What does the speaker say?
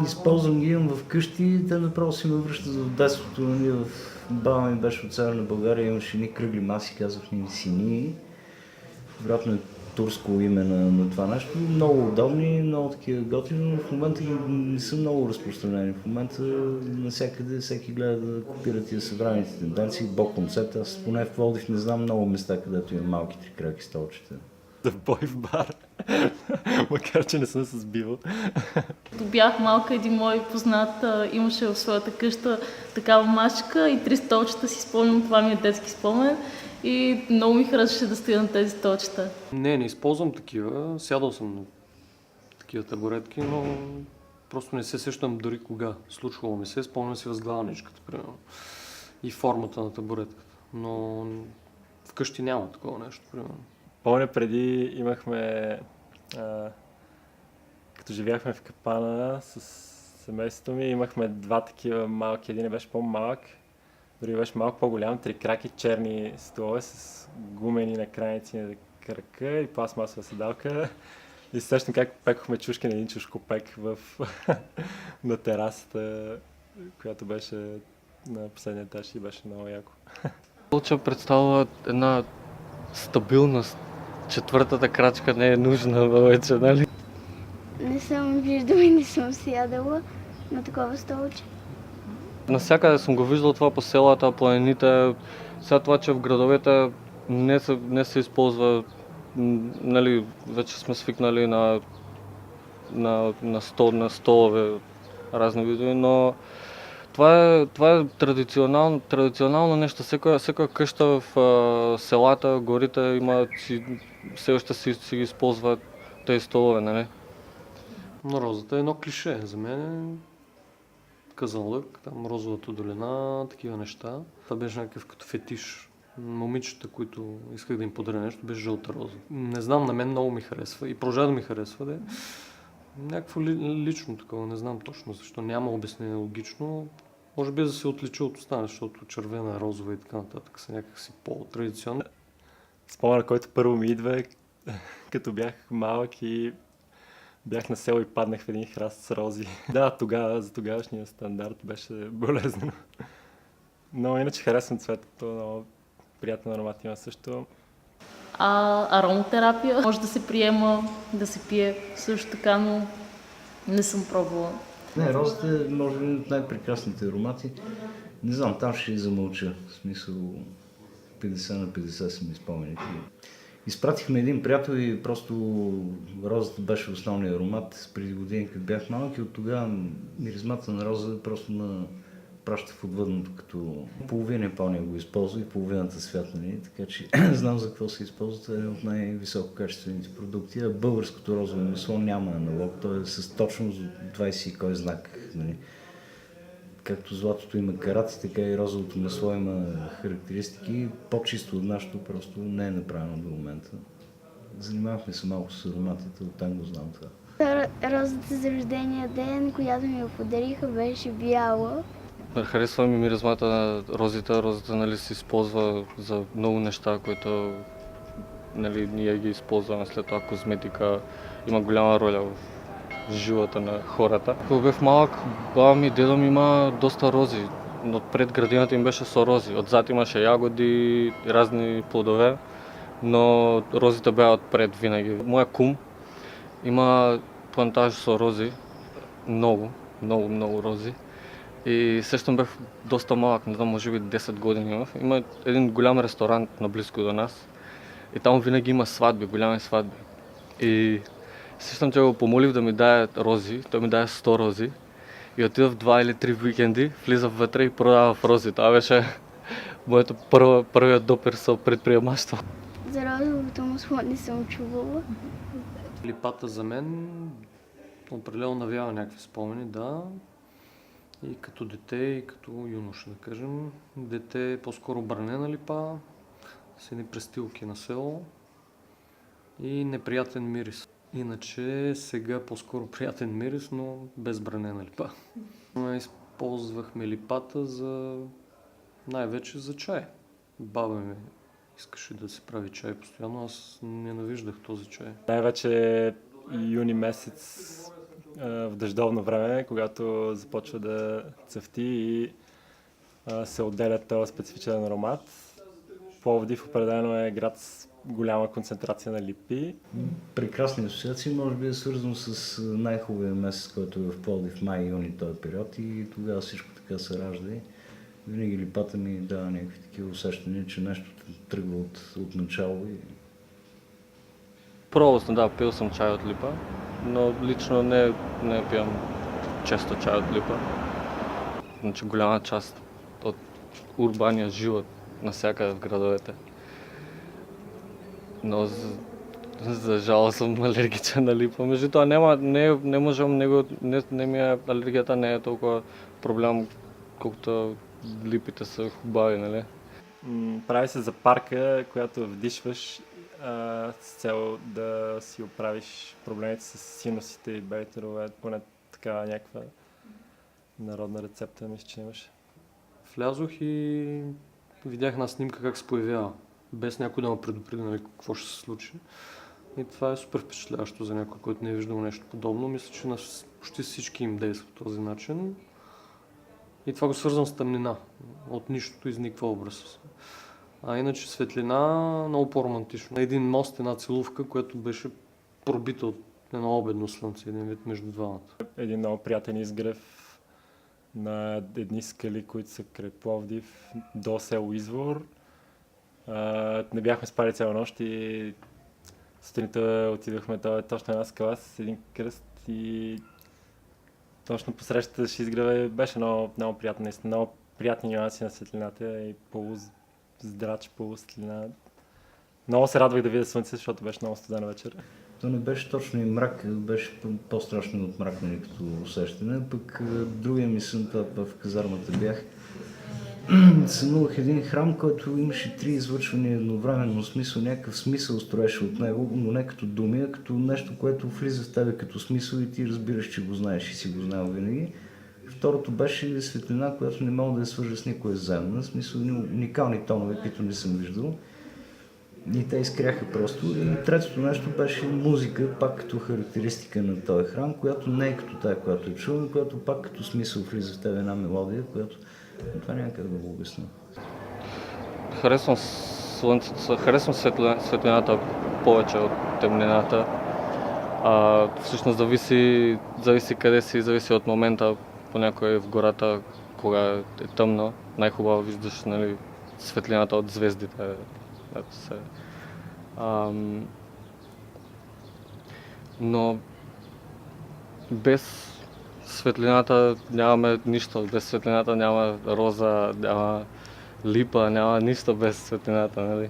Използвам ги, имам вкъщи, те направо си ме връщат в детството. В баба ми беше от Северна България, имаше едни кръгли маси, казвах ни сини. Вероятно е турско име на това нещо. Много удобни, много такива готини, но в момента не са много разпространени. В момента навсякъде всеки гледа да копира тия съвременните тенденции, бок концепт. Аз поне в Пловдив не знам много места, където има малки трикраки столчета. За бой в бар, макар че не съм се сбивал. Като бях малка, един мой познат имаше в своята къща такава машка и 3 столчета, си спомням, това ми е детски спомен и много ми харесваше да стоя на тези столчета. Не използвам такива, сядал съм на такива табуретки, но просто не се сещам дори кога. Случвало ми се, спомням си възглавничката, примерно, и формата на табуретката, но вкъщи няма такова нещо, примерно. Помня преди имахме, като живяхме в Капана с семейството ми, имахме 2 такива малки, един беше по-малък, дори беше малко по-голям, 3 краки черни столове с гумени накрайници на крака и пластмасова седалка. И сещам как пекохме чушки на един чушкопек на терасата, която беше на последния етаж и беше много яко. Столча представя една стабилност. Четвъртата крачка не е нужна вече, нали? Не съм виждала и не съм сядала на такова столче. Навсякъде съм го виждал това по селата, планините. Сега това, че в градовете не се използва, нали, вече сме свикнали на столове, разни видове, но това е традиционално нещо. Всяка къща в селата, горите има, все още си ги използват тези столове, нали? Но розата е едно клише. За мен е казанлък, там розовата долина, такива неща. Това беше някакъв като фетиш. Момичета, които исках да им подаря нещо, беше жълта роза. Не знам, на мен много ми харесва и продължава да ми харесва. Да е някакво лично такова, не знам точно защо. Няма обяснение логично. Може би да се отличи от останали, защото червена, розова и така нататък са някакси по-традиционни. Спомена, който първо ми идва, като бях малък и бях на село и паднах в един храст с рози. Да, за тогавашния стандарт беше болезнено. Но иначе харесвам цветето, много приятна аромат също. Ароматерапия може да се приема, да се пие също така, но не съм пробвала. Не, розата е може би от най-прекрасните аромати. Не знам, там ще замълча. В смисъл 50 на 50 са ми спомените. Изпратихме един приятел и просто розата беше основният аромат преди години, като бях малък и от тогава миризмата на роза просто праща в отвъдното, като половина Япония го използва и половината свят, нали? Така че знам за какво се използва. Това е от най-висококачествените продукти, а българското розово масло няма аналог. То е с точност 20 и кой знак. Нали? Както златото има карати, така и розовото масло има характеристики. По-чисто от нашото просто не е направено до момента. Занимавахме се малко с ароматите, оттам го знам това. Розата за рождения ден, която ми подариха, беше бяла. Харесва ми миризмата на розите. Розата, нали, се използва за много неща, които, нали, ние ги използваме след това. Козметика има голяма роля в живота на хората. Когато бях малък, баба ми и деда ми има доста рози. Отпред градината им беше с рози. Отзад имаше ягоди и разни плодове, но розите бяха отпред винаги. Моя кум има плантаж с рози, много рози. И сещам бях доста малък, не знам, може би 10 години имах. Има един голям ресторант наблизко до нас и там винаги има сватби, голями сватби. И сещам, че го помолих да ми даде рози, той ми даде 100 рози и отида в 2 или 3 уикенди, влиза вътре и продава в рози. Това беше моето първият допир с предприемачество. За розовото масло не съм чувала. Липата за мен определено навява някакви спомени, да. И като дете, и като юноша, да кажем. Дете е по-скоро бранена липа, с едни престилки на село и неприятен мирис. Иначе сега по-скоро приятен мирис, но без бранена липа. Използвахме липата най-вече за чай. Баба ми искаше да се прави чай постоянно, аз ненавиждах този чай. Най-вече юни месец в дъждовно време, когато започва да цъфти и се отделя този специфичен аромат. Пловдив определено е град с голяма концентрация на липи. Прекрасни асоциации, може би е свързано с най-хубавия месец, който е в Пловдив, май-юни този период и тогава всичко така се ражда. Винаги липата ми дава някакви такива усещания, че нещо тръгва от начало. Пробвал съм, да, пил съм чай от липа, но лично не пием често чай от липа. Значи голяма част от урбания живот навсякъде в градовете. Но за жал съм алергичен на липа. Между това не можем алергията не е толкова проблем, колкото липите са хубави, нали? Прави се за парка, която вдишваш с цел да си оправиш проблемите с синусите и бейтерове, поне така някаква народна рецепта, мисля, че имаше. Влязох и видях една снимка как се появява, без някой да ме предупреди, нали, какво ще се случи. И това е супер впечатляващо за някой, който не е виждал нещо подобно. Мисля, че на почти всички им действа по този начин. И това го свързвам с тъмнина. От нищото изниква образ. А иначе светлина, много по-романтично. Един мост, една целувка, която беше пробита от едно обедно слънце, един вид между двамата. Един много приятен изгрев на едни скали, които са край Пловдив до село Извор. Не бяхме спали цяла нощ и сутринта отидохме точно една скала с един кръст и точно посрещаш изгрева беше много приятно, наистина много приятни нюанси на светлината и полуздрач, полусветлина. Много се радвах да видя слънце, защото беше много студена вечер. То не беше точно и мрак, беше по-страшно от мрак, нали, като усещане. Пък другия ми сън, в казармата бях, сънувах един храм, който имаше 3 излъчвания едновременно, някакъв смисъл строеше от него, но не като думи, а като нещо, което влиза в тебе като смисъл и ти разбираш, че го знаеш и си го знаел винаги. Второто беше светлина, която не мога да я свържа с никоя заедно, в смисъл уникални тонове, които не съм виждал. И те изкряха просто. И третото нещо беше музика, пак като характеристика на този храм, която не е като тая, която е чувам, която пак като смисъл влиза в тебе една мелодия, която това няма как да го обясня. Харесвам слънцето, харесвам светлината повече от темнината. Всъщност зависи къде си, зависи от момента. Понякога в гората, кога е тъмно, най-хубаво виждаш, нали, светлината от звездите. Но без светлината нямаме нищо, без светлината няма роза, няма липа, няма нищо без светлината, нали?